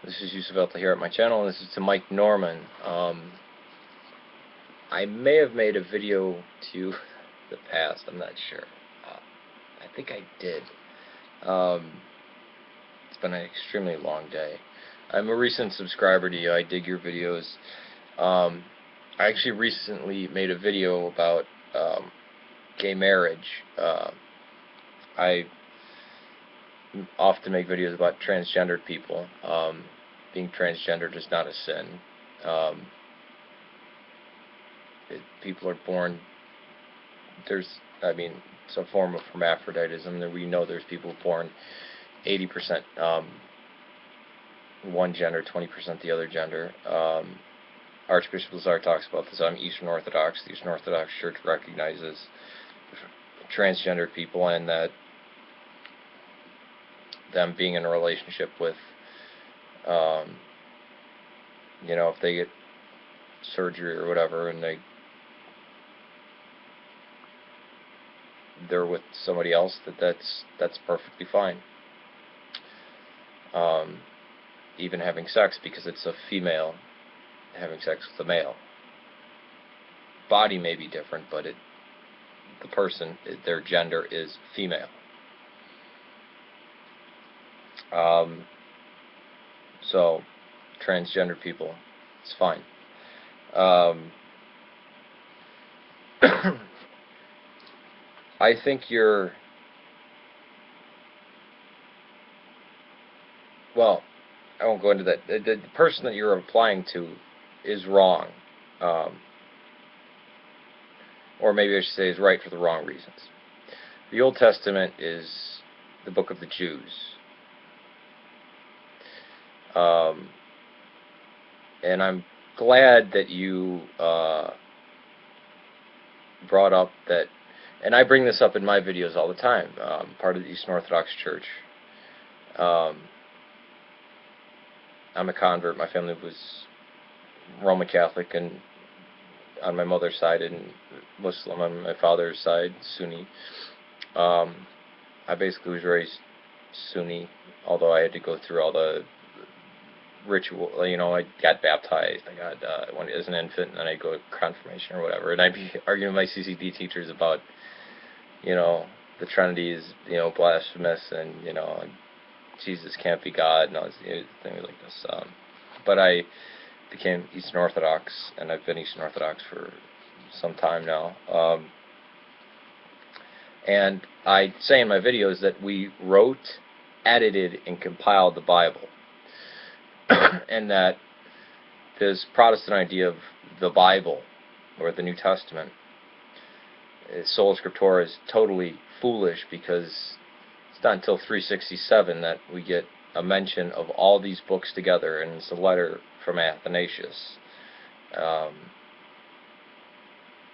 This is Yusuf here at my channel, and this is to Mike Norman. I may have made a video to the past, I'm not sure. I think I did. It's been an extremely long day. I'm a recent subscriber to you. I dig your videos. I actually recently made a video about gay marriage. I often make videos about transgendered people. Being transgendered is not a sin. People are born, it's a form of hermaphroditism, that we know there's people born 80% one gender, 20% the other gender. Archbishop Lazar talks about this. I'm Eastern Orthodox. The Eastern Orthodox Church recognizes transgender people, and that them being in a relationship with, if they get surgery or whatever, and they're with somebody else, that's perfectly fine. Even having sex, because it's a female having sex with a male. Body may be different, but the person, their gender is female. So transgender people, it's fine. I think well, I won't go into that. The person that you're applying to is wrong. Or maybe I should say is right for the wrong reasons. The Old Testament is the book of the Jews. And I'm glad that you brought up that, and I bring this up in my videos all the time, part of the Eastern Orthodox Church. I'm a convert. My family was Roman Catholic, and on my mother's side, and Muslim on my father's side, Sunni. I basically was raised Sunni, although I had to go through all the ritual. I got baptized. I got as an infant, and then I go to confirmation or whatever. And I'd be arguing with my CCD teachers about, the Trinity is, blasphemous, and Jesus can't be God, and all these things like this. But I became Eastern Orthodox, and I've been Eastern Orthodox for some time now. And I say in my videos that we wrote, edited, and compiled the Bible. And that this Protestant idea of the Bible, or the New Testament, sola scriptura, is totally foolish, because it's not until 367 that we get a mention of all these books together, and it's a letter from Athanasius.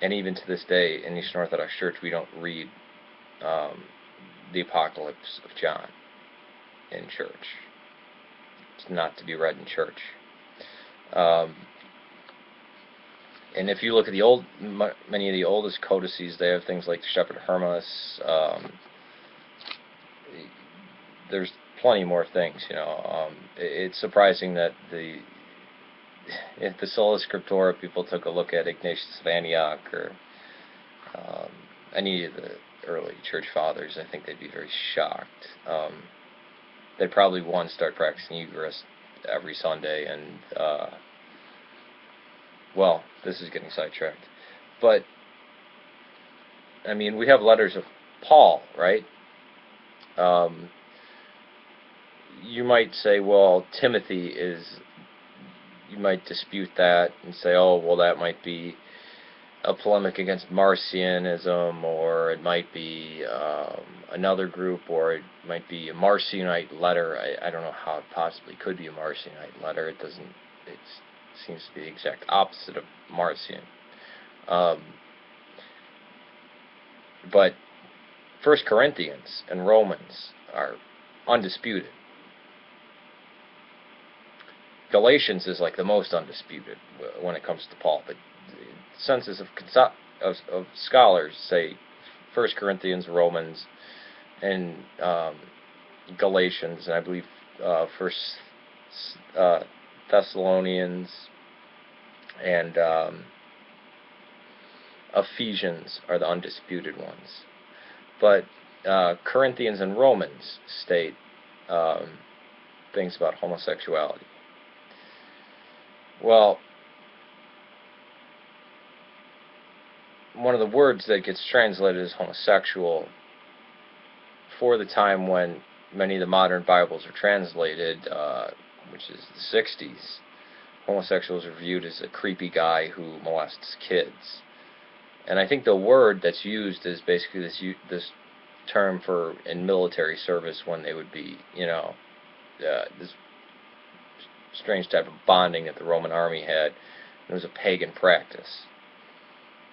And even to this day, in the Eastern Orthodox Church, we don't read the Apocalypse of John in church. It's not to be read in church. And if you look at many of the oldest codices, they have things like the Shepherd Hermas. There's plenty more things. It's surprising that if the sola scriptura people took a look at Ignatius of Antioch or any of the early church fathers, I think they'd be very shocked. They'd probably, start practicing Eucharist every Sunday, and well, this is getting sidetracked. But we have letters of Paul, right? You might say, well, Timothy is, you might dispute that and say, oh, well, that might be a polemic against Marcionism, or it might be another group, or it might be a Marcionite letter. I don't know how it possibly could be a Marcionite letter. It seems to be the exact opposite of Marcion. But 1 Corinthians and Romans are undisputed. Galatians is like the most undisputed when it comes to Paul, but the census of scholars say 1 Corinthians, Romans, and Galatians, and I believe 1 Thessalonians, and Ephesians are the undisputed ones. But Corinthians and Romans state things about homosexuality. Well, one of the words that gets translated as homosexual for the time when many of the modern Bibles are translated, which is the 60s, homosexuals are viewed as a creepy guy who molests kids. And I think the word that's used is basically this term for in military service when they would be, this strange type of bonding that the Roman army had. It was a pagan practice.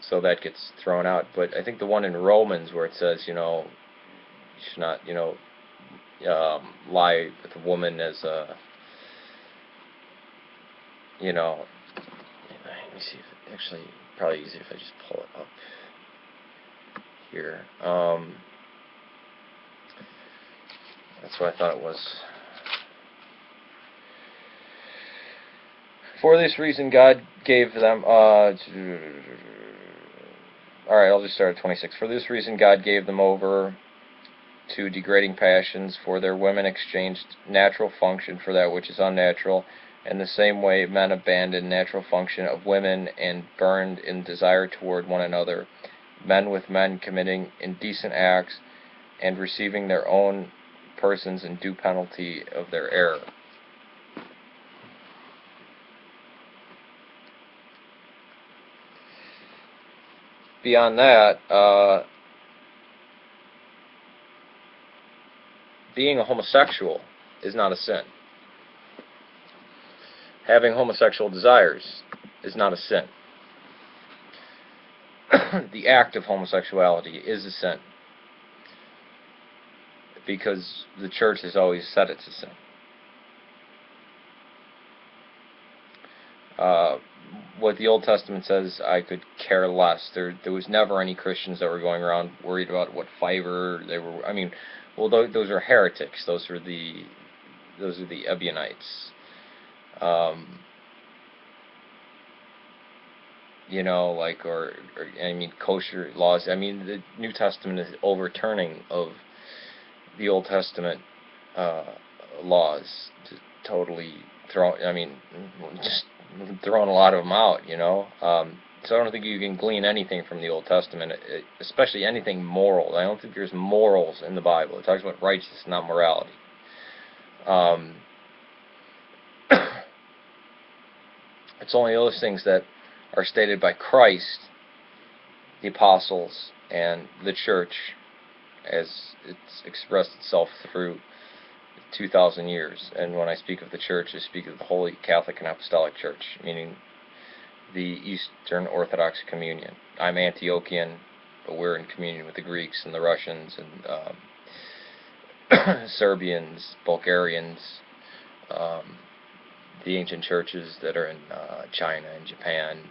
So that gets thrown out. But I think the one in Romans where it says, you should not, lie with a woman as a, let me see if it actually, probably easier if I just pull it up here. That's what I thought it was. For this reason, God gave them. Alright, I'll just start at 26. For this reason, God gave them over to degrading passions, for their women exchanged natural function for that which is unnatural. In the same way, men abandoned natural function of women and burned in desire toward one another, men with men committing indecent acts and receiving their own persons in due penalty of their error. Beyond that, being a homosexual is not a sin. Having homosexual desires is not a sin. The act of homosexuality is a sin, because the church has always said it's a sin. What the Old Testament says, I could care less. There was never any Christians that were going around worried about what fiber they were. I mean, well, those are heretics. Those are the Ebionites. Kosher laws. I mean, the New Testament is overturning of the Old Testament laws, to totally just throwing a lot of them out, So I don't think you can glean anything from the Old Testament, especially anything moral. I don't think there's morals in the Bible. It talks about righteousness, not morality. It's only those things that are stated by Christ, the apostles, and the church, as it's expressed itself through 2,000 years. And when I speak of the church, I speak of the Holy Catholic and Apostolic Church, meaning the Eastern Orthodox Communion. I'm Antiochian, but we're in communion with the Greeks and the Russians and Serbians, Bulgarians, the ancient churches that are in China and Japan.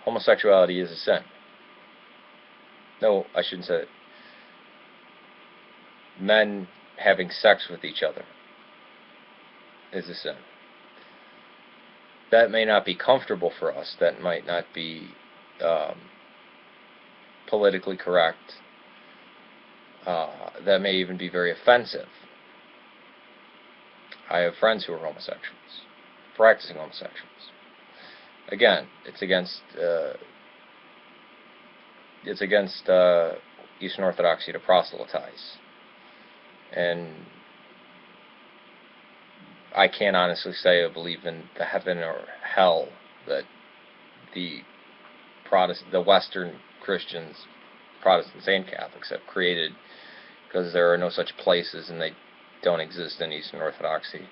Homosexuality is a sin. No, I shouldn't say it. Men having sex with each other is a sin. That may not be comfortable for us. That might not be politically correct. That may even be very offensive. I have friends who are homosexuals, practicing homosexuals. Again, it's against Eastern Orthodoxy to proselytize. And I can't honestly say I believe in the heaven or hell that the Western Christians, Protestants and Catholics, have created, because there are no such places and they don't exist in Eastern Orthodoxy.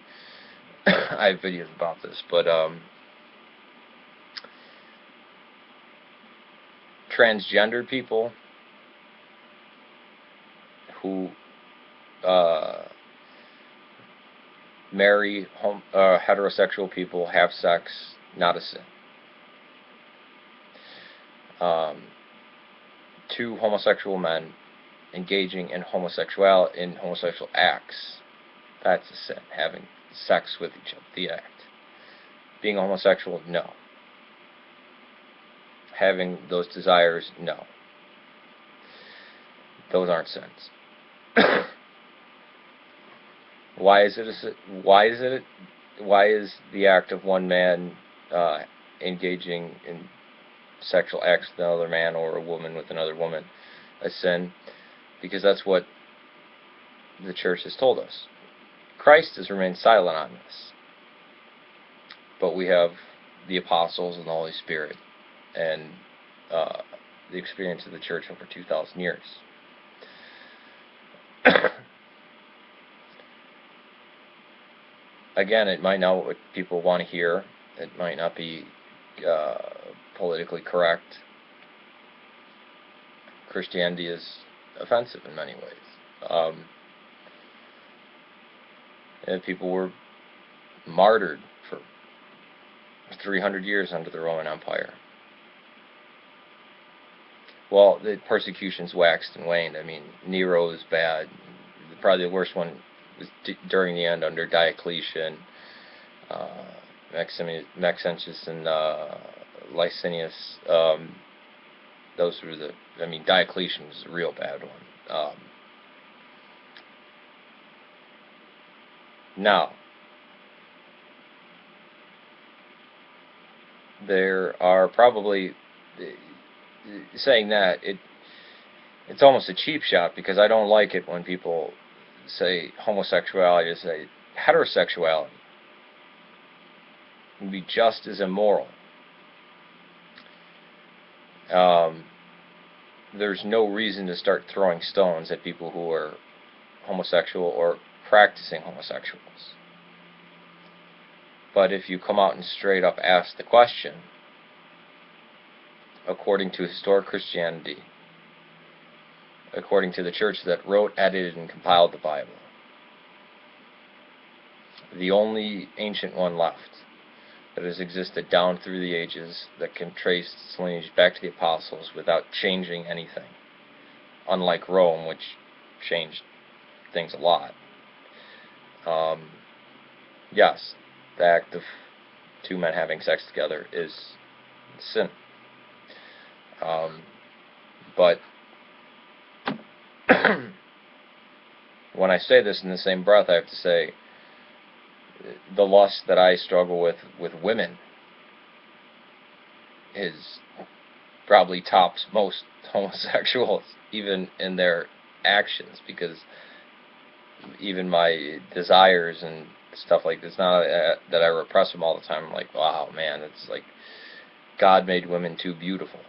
I have videos about this, but transgender people who marry heterosexual people, have sex, not a sin. two homosexual men engaging in homosexual acts, that's a sin. Having sex with each other, the act. Being homosexual, no. Having those desires, no. Those aren't sins. Why is the act of one man engaging in sexual acts with another man, or a woman with another woman, a sin? Because that's what the church has told us. Christ has remained silent on this. But we have the apostles and the Holy Spirit and the experience of the church over 2,000 years. Again, it might not be what people want to hear. It might not be politically correct. Christianity is offensive in many ways. And people were martyred for 300 years under the Roman Empire. Well, the persecutions waxed and waned. I mean, Nero was bad. Probably the worst one was during the end under Diocletian, Maxentius, and Licinius. Those were Diocletian was a real bad one. Now, there are probably, saying that, it's almost a cheap shot, because I don't like it when people say homosexuality is a heterosexuality. It would be just as immoral. There's no reason to start throwing stones at people who are homosexual or practicing homosexuals. But if you come out and straight up ask the question, according to historic Christianity, according to the church that wrote, edited, and compiled the Bible, the only ancient one left that has existed down through the ages that can trace its lineage back to the apostles without changing anything, unlike Rome, which changed things a lot. Yes, the act of two men having sex together is sin. But when I say this in the same breath, I have to say the lust that I struggle with women is probably tops most homosexuals, even in their actions, because even my desires and stuff like this, not that I repress them all the time. I'm like, wow, man, it's like God made women too beautiful.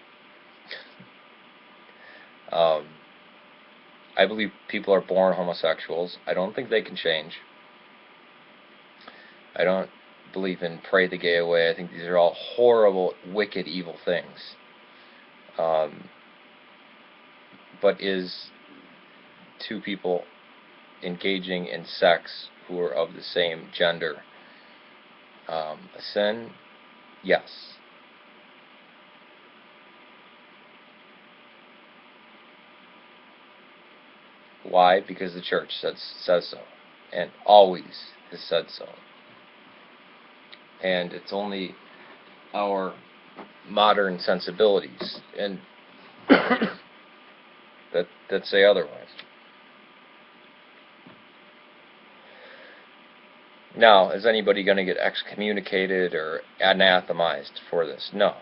I believe people are born homosexuals. I don't think they can change. I don't believe in pray the gay away. I think these are all horrible, wicked, evil things. But is two people engaging in sex who are of the same gender a sin? Yes. Why? Because the church says so, and always has said so. And it's only our modern sensibilities and that say otherwise. Now, is anybody going to get excommunicated or anathemized for this? No.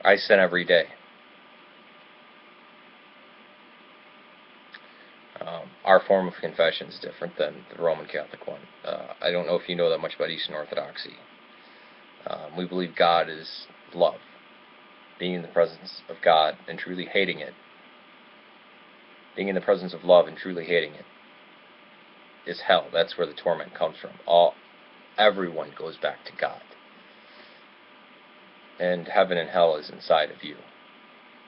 I sin every day. Our form of confession is different than the Roman Catholic one. I don't know if you know that much about Eastern Orthodoxy. We believe God is love. Being in the presence of God and truly hating it. Being in the presence of love and truly hating it is hell. That's where the torment comes from. Everyone goes back to God. And heaven and hell is inside of you.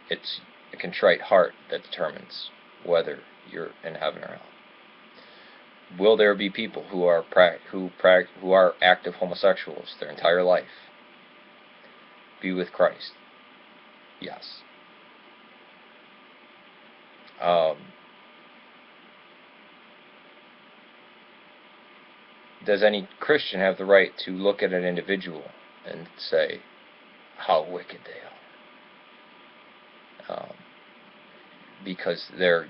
It's a contrite heart that determines whether you're in heaven or hell. Will there be people who are active homosexuals their entire life be with Christ? Yes. Does any Christian have the right to look at an individual and say how wicked they are because they're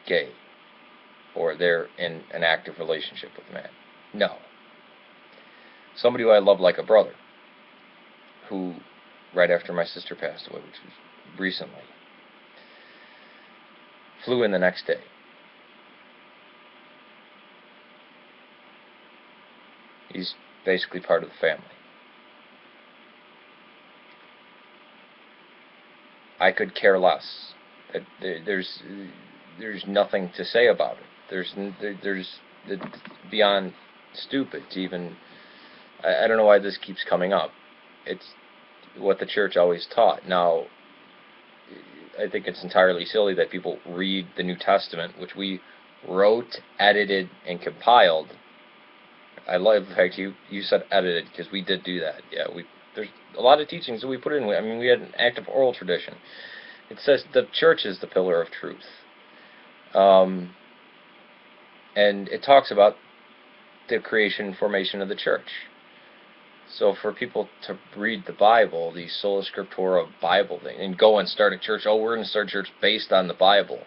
gay or they're in an active relationship with a man? No. Somebody who I love like a brother, who right after my sister passed away, which was recently, flew in the next day. He's basically part of the family. I could care less. There's nothing to say about it. It's beyond stupid to even. I don't know why this keeps coming up. It's what the church always taught. Now, I think it's entirely silly that people read the New Testament, which we wrote, edited, and compiled. I love the fact you said edited, because we did do that. Yeah, there's a lot of teachings that we put in. I mean, we had an active oral tradition. It says the church is the pillar of truth. And it talks about the creation and formation of the church. So for people to read the Bible, the sola scriptura Bible thing, and go and start a church, oh, we're going to start a church based on the Bible,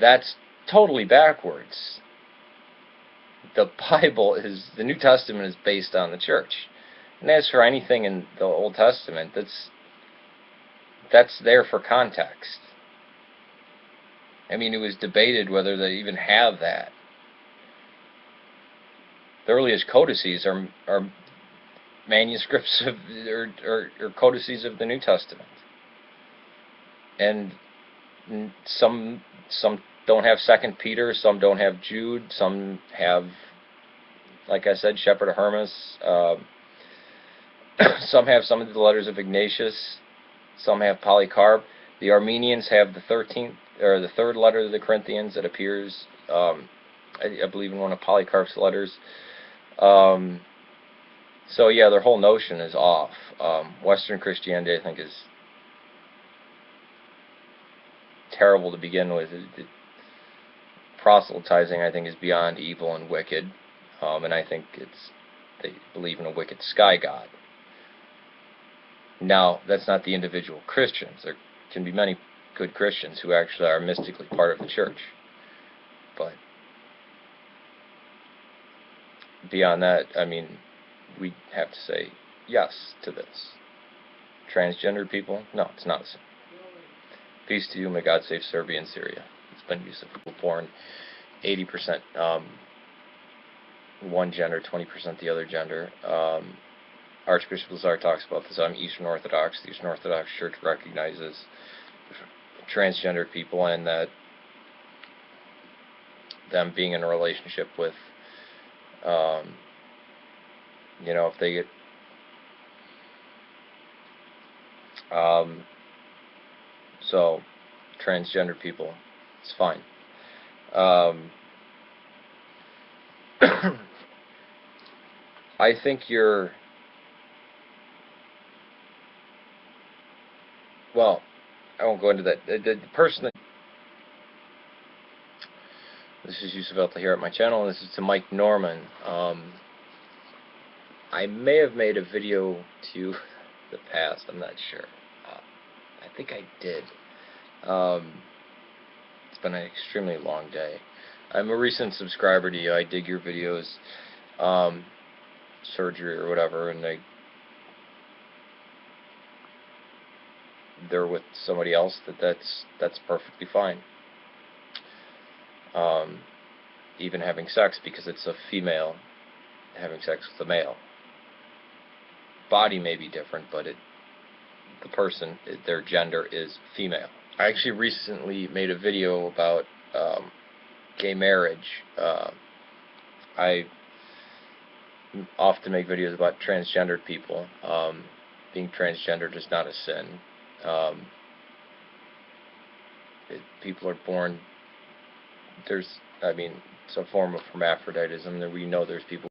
that's totally backwards. The New Testament is based on the church. And as for anything in the Old Testament, that's there for context. I mean, it was debated whether they even have that. The earliest codices are manuscripts or codices of the New Testament, and some don't have 2 Peter, some don't have Jude, some have, like I said, Shepherd of Hermas. Some have some of the letters of Ignatius, some have Polycarp. The Armenians have the 13th or the 3rd letter of the Corinthians that appears, I believe, in one of Polycarp's letters. So yeah, their whole notion is off. Western Christianity, I think, is terrible to begin with. Proselytizing, I think, is beyond evil and wicked, and I think they believe in a wicked sky god. Now, that's not the individual Christians. There can be many good Christians who actually are mystically part of the church, but beyond that, I mean, we have to say yes to this. Transgender people? No, it's not. Peace to you. May God save Serbia and Syria. It's been used of people born 80% one gender, 20% the other gender. Archbishop Lazar talks about this. I'm Eastern Orthodox. The Eastern Orthodox Church recognizes transgender people and that them being in a relationship with, if they get so transgender people, it's fine. I think well, I won't go into that. The person that, this is Yusuf Alta here at my channel, and this is to Mike Norman. I may have made a video to the past, I'm not sure. I think I did. It's been an extremely long day. I'm a recent subscriber to you. I dig your videos, surgery or whatever, and they're with somebody else, that's perfectly fine. Even having sex, because it's a female having sex with a male. Body may be different, but the person, their gender is female. I actually recently made a video about gay marriage. I often make videos about transgendered people. Being transgendered is not a sin. People are born, it's a form of hermaphroditism. We know there's people